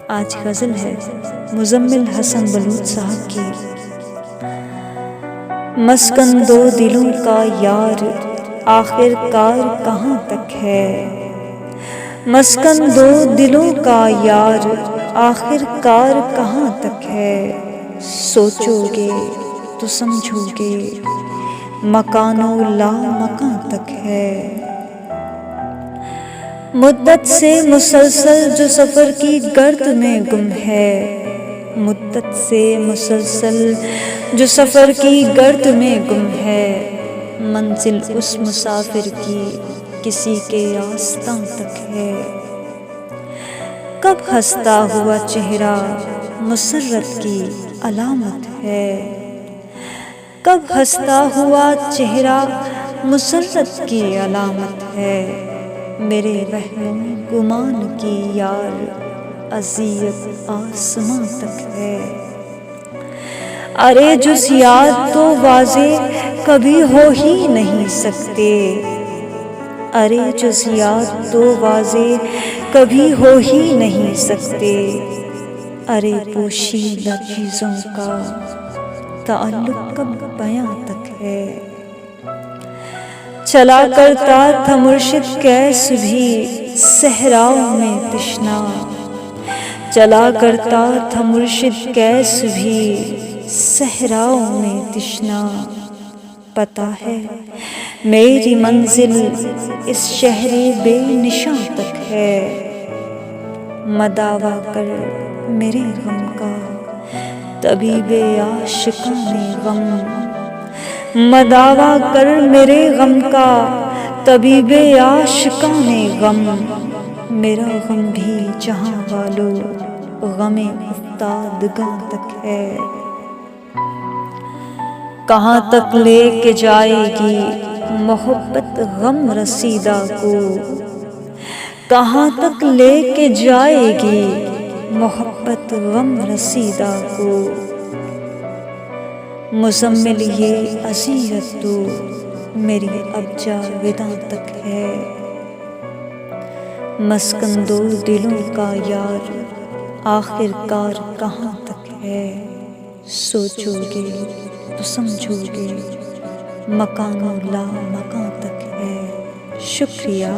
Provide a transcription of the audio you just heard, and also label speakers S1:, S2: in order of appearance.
S1: آج غزل ہے مزمل حسن بلوچ صاحب کی۔ مسکن دو دلوں کا یار آخر کار کہاں تک ہے، مسکن دو دلوں کا یار آخر کار کہاں تک ہے، سوچو گے تو سمجھو گے مکان و لا مکان تک ہے۔ مدت سے مسلسل جو سفر کی گرد میں گم ہے، مدت سے مسلسل جو سفر کی گرد میں گم ہے، منزل اس مسافر کی کسی کے آستاں تک ہے۔ کب ہنستا ہوا چہرہ مسرت کی علامت ہے، کب ہنستا ہوا چہرہ مسرت کی علامت ہے، میرے وہم گمان کی یار اذیت آسماں تک ہے۔ ارے جز یاد تو واضح کبھی ہو ہی نہیں سکتے، ارے جز یاد تو واضح کبھی ہو ہی نہیں سکتے، ارے پوشیدہ چیزوں کا تعلق کب بیاں تک ہے۔ چلا کرتا تھا مرشد کیس بھی صحراؤں میں تشنا، چلا کرتا تھا مرشد کیس بھی صحراؤں میں تشنا، پتہ ہے میری منزل اس شہر بے نشاں تک ہے، مداوا کر میرے غم کا طبیب عاشقان غم، مداوا کر میرے غم کا طبیب عاشقان غم، میرا غم بھی جہاں والو غم افتادگاں تک ہے۔ کہاں تک لے کے جائے گی محبت غم رسیدہ کو، کہاں تک لے کے جائے گی محبت غم رسیدہ کو، مزمل یہ اذیت تو میری اب جاوداں تک ہے۔ مسکن دو دلوں کا یار آخر کار کہاں تک ہے، سوچو گے تو سمجھو گے مکان و لا مکان تک ہے۔ شکریہ۔